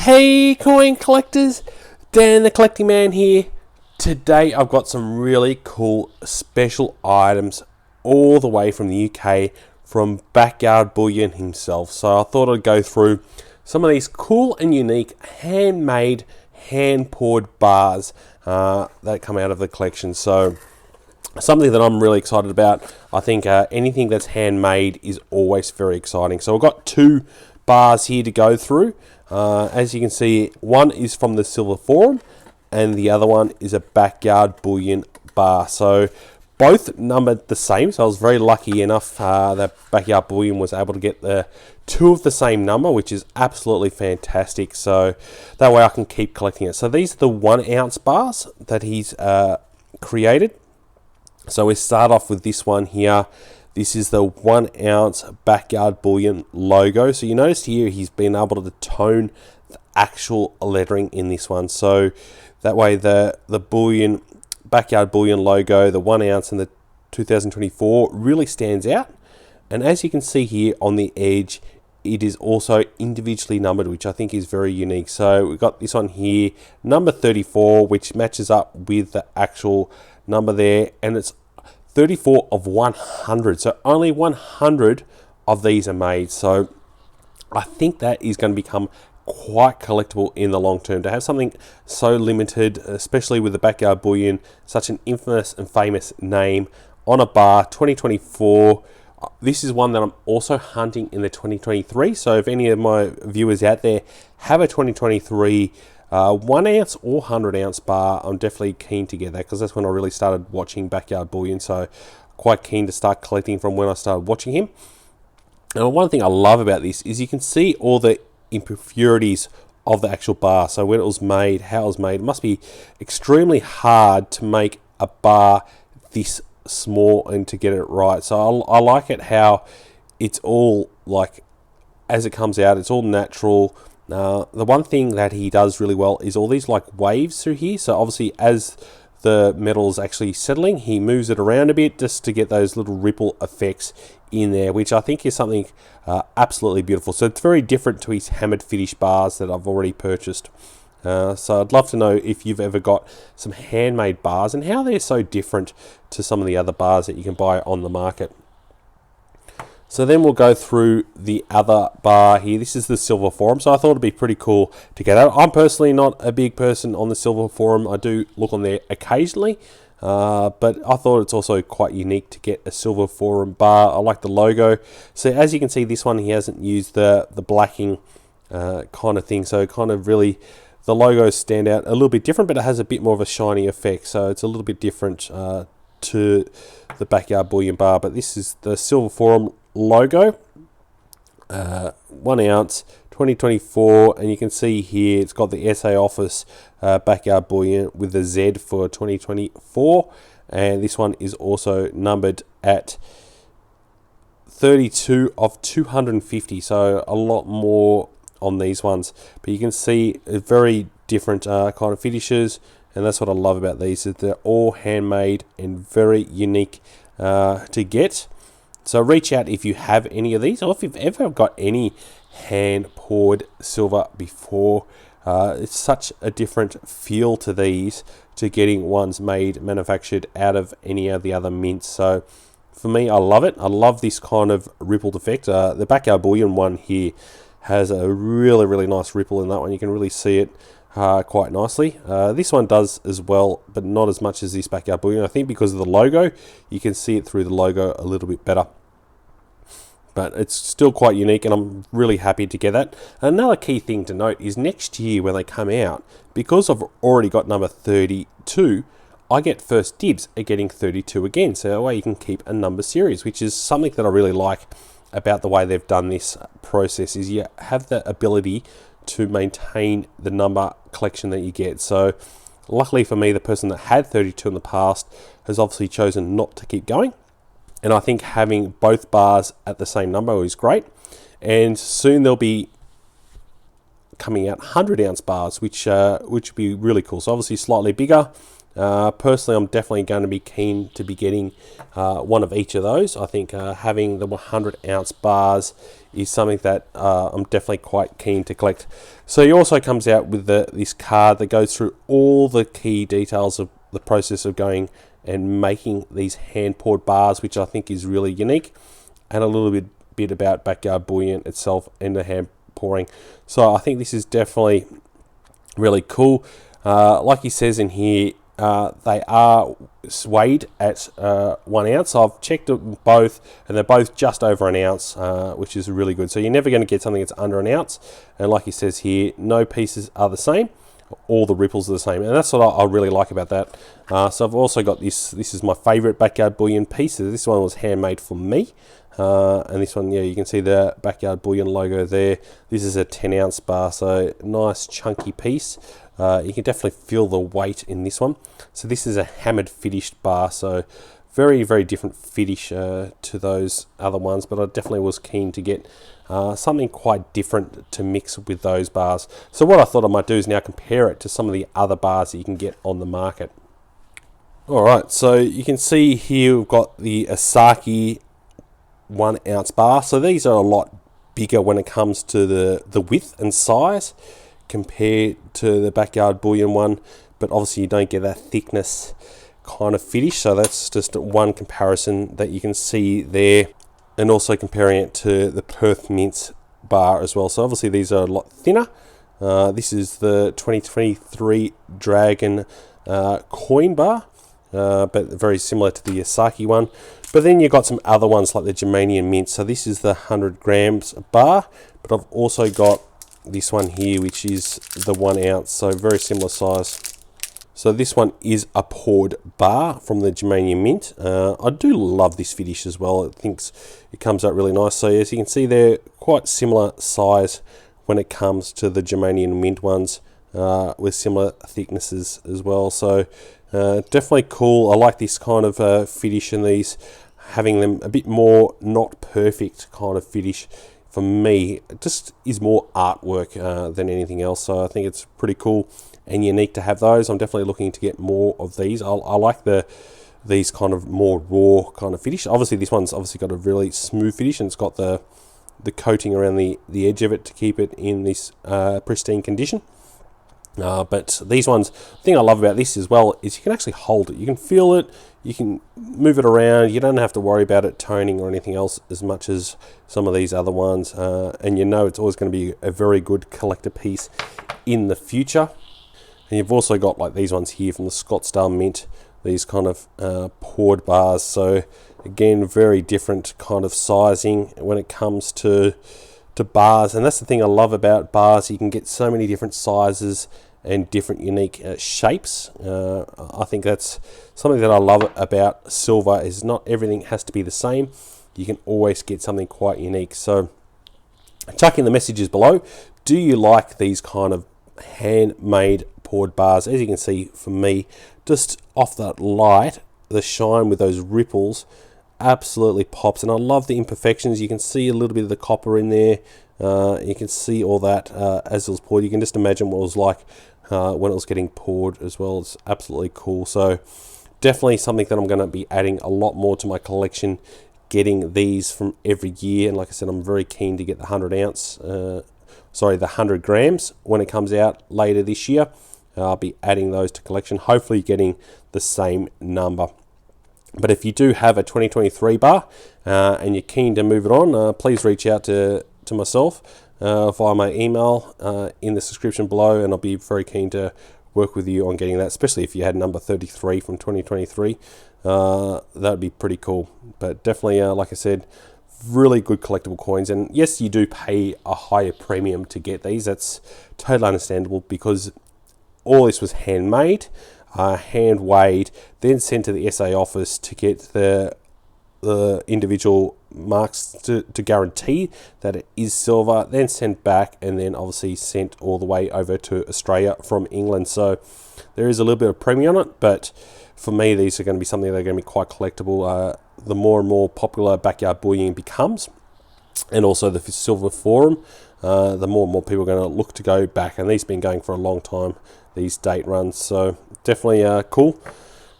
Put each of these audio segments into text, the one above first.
Hey coin collectors, Dan the Collecting Man here. Today I've got some really cool special items all the way from the UK from Backyard Bullion himself. So I thought I'd go through some of these cool and unique handmade, hand-poured bars that come out of the collection. So something that I'm really excited about. I think anything that's handmade is always very exciting. So I've got two bars here to go through. As you can see, one is from the Silver Forum and the other one is a Backyard Bullion bar. So both numbered the same, so I was very lucky enough that Backyard Bullion was able to get the two of the same number, which is absolutely fantastic. So that way I can keep collecting it. So these are the 1 ounce bars that he's created. So we start off with this one here. This is the 1 ounce Backyard Bullion logo. So you notice here he's been able to tone the actual lettering in this one. So that way the Bullion, Backyard Bullion logo, the 1 ounce and the 2024 really stands out. And as you can see here on the edge, it is also individually numbered, which I think is very unique. So we've got this one here, number 34, which matches up with the actual number there, and it's 34 of 100. So only 100 of these are made. So I think that is going to become quite collectible in the long term. To have something so limited, especially with the Backyard Bullion, such an infamous and famous name on a bar, 2024. This is one that I'm also hunting in the 2023. So if any of my viewers out there have a 2023 1 ounce or 100 ounce bar, I'm definitely keen to get that, because that's when I really started watching Backyard Bullion. So quite keen to start collecting from when I started watching him. And one thing I love about this is you can see all the impurities of the actual bar. So when it was made, how it was made, it must be extremely hard to make a bar this small and to get it right. So I like it how it's all like, as it comes out, it's all natural. The one thing that he does really well is all these like waves through here. So obviously as the metal is actually settling, he moves it around a bit just to get those little ripple effects in there, which I think is something absolutely beautiful. So it's very different to his hammered finish bars that I've already purchased. So I'd love to know if you've ever got some handmade bars and how they're so different to some of the other bars that you can buy on the market. So then we'll go through the other bar here. This is the Silver Forum, so I thought it'd be pretty cool to get out. I'm personally not a big person on the Silver Forum. I do look on there occasionally, but I thought it's also quite unique to get a Silver Forum bar. I like the logo. So as you can see, this one he hasn't used the blacking kind of thing, so kind of really the logos stand out a little bit different, but it has a bit more of a shiny effect, so it's a little bit different to the Backyard Bullion bar. But this is the Silver Forum logo, 1 ounce, 2024, and you can see here it's got the SA office Backyard Bullion with the Z for 2024, and this one is also numbered at 32 of 250, so a lot more on these ones. But you can see a very different kind of finishes, and that's what I love about these, is they're all handmade and very unique to get. So reach out if you have any of these, or if you've ever got any hand poured silver before. It's such a different feel to these to getting ones made, manufactured out of any of the other mints. So for me, I love it. I love this kind of rippled effect. The Backyard Bullion one here has a really, really nice ripple in that one. You can really see it quite nicely. This one does as well, but not as much as this Backyard Bullion. I think because of the logo, you can see it through the logo a little bit better. But it's still quite unique, and I'm really happy to get that. Another key thing to note is next year when they come out, because I've already got number 32, I get first dibs at getting 32 again. So that way you can keep a number series, which is something that I really like about the way they've done this process, is you have the ability to maintain the number collection that you get. So luckily for me, the person that had 32 in the past has obviously chosen not to keep going, and I think having both bars at the same number is great. And soon they'll be coming out 100 ounce bars, which would be really cool. So obviously slightly bigger, Personally, I'm definitely going to be keen to be getting one of each of those. I think having the 100-ounce bars is something that I'm definitely quite keen to collect. So he also comes out with this card that goes through all the key details of the process of going and making these hand-poured bars, which I think is really unique, and a little bit about Backyard Bullion itself and the hand pouring. So I think this is definitely really cool. Like he says in here, they are weighed at 1 ounce. I've checked them both, and they're both just over an ounce, which is really good. So you're never going to get something that's under an ounce. And like he says here, no pieces are the same. All the ripples are the same, and that's what I really like about that. So I've also got this. This is my favourite Backyard Bullion piece. This one was handmade for me. And this one, yeah, you can see the Backyard Bullion logo there. This is a 10-ounce bar, so nice chunky piece. You can definitely feel the weight in this one. So this is a hammered finished bar, so very, very different finish to those other ones, but I definitely was keen to get something quite different to mix with those bars. So what I thought I might do is now compare it to some of the other bars that you can get on the market. Alright, so you can see here we've got the Asahi 1 ounce bar. So these are a lot bigger when it comes to the width and size compared to the Backyard Bullion one, but obviously you don't get that thickness kind of finish. So that's just one comparison that you can see there, and also comparing it to the Perth Mint bar as well. So obviously these are a lot thinner. This is the 2023 Dragon coin bar, but very similar to the Asahi one. But then you've got some other ones like the Germanium Mint. So this is the 100 grams bar, but I've also got this one here, which is the 1 ounce, so very similar size. So this one is a poured bar from the Germanium Mint. I do love this finish as well. It comes out really nice. So as you can see, they're quite similar size when it comes to the Germanium Mint ones, with similar thicknesses as well. So definitely cool. I like this kind of finish in these, having them a bit more not perfect kind of finish. For me, it just is more artwork than anything else. So I think it's pretty cool and unique to have those. I'm definitely looking to get more of these. I like these kind of more raw kind of finish. Obviously this one's obviously got a really smooth finish, and it's got the coating around the edge of it to keep it in this pristine condition. But these ones, the thing I love about this as well is you can actually hold it. You can feel it, you can move it around. You don't have to worry about it toning or anything else as much as some of these other ones. And you know it's always going to be a very good collector piece in the future. And you've also got like these ones here from the Scottsdale Mint, these kind of poured bars. So again, very different kind of sizing when it comes to bars. And that's the thing I love about bars. You can get so many different sizes and different unique shapes. I think that's something that I love about silver, is not everything has to be the same. You can always get something quite unique. So chuck in the messages below. Do you like these kind of handmade poured bars? As you can see, for me, just off that light, the shine with those ripples absolutely pops, and I love the imperfections. You can see a little bit of the copper in there. You can see all that as it was poured. You can just imagine what it was like when it was getting poured as well. It's absolutely cool. So definitely something that I'm going to be adding a lot more to my collection, getting these from every year. And like I said, I'm very keen to get the 100 grams when it comes out later this year. I'll be adding those to collection, hopefully getting the same number. But if you do have a 2023 bar and you're keen to move it on, please reach out to myself via my email in the description below, and I'll be very keen to work with you on getting that, especially if you had number 33 from 2023. That would be pretty cool. But definitely, like I said, really good collectible coins. And yes, you do pay a higher premium to get these. That's totally understandable, because all this was handmade, hand weighed, then sent to the SA office to get the individual marks to guarantee that it is silver, then sent back, and then obviously sent all the way over to Australia from England. So there is a little bit of premium on it, but for me, these are going to be something that are going to be quite collectible. The more and more popular Backyard Bullion becomes, and also the Silver Forum, the more and more people are going to look to go back, and these have been going for a long time. these date runs. So definitely cool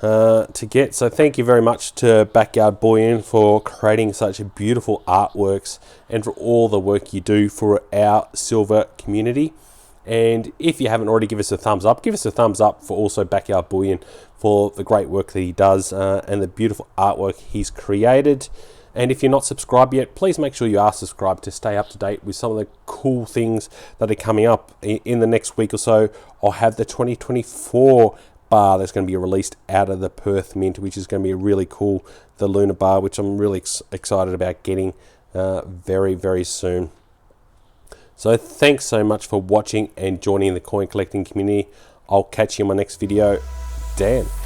to get. So thank you very much to Backyard Bullion for creating such beautiful artworks and for all the work you do for our silver community. And if you haven't already, give us a thumbs up. Give us a thumbs up for also Backyard Bullion for the great work that he does and the beautiful artwork he's created. And if you're not subscribed yet, please make sure you are subscribed to stay up to date with some of the cool things that are coming up. In the next week or so, I'll have the 2024 bar that's going to be released out of the Perth Mint, which is going to be really cool. The Lunar bar, which I'm really excited about getting very, very soon. So thanks so much for watching and joining the coin collecting community. I'll catch you in my next video. Dan.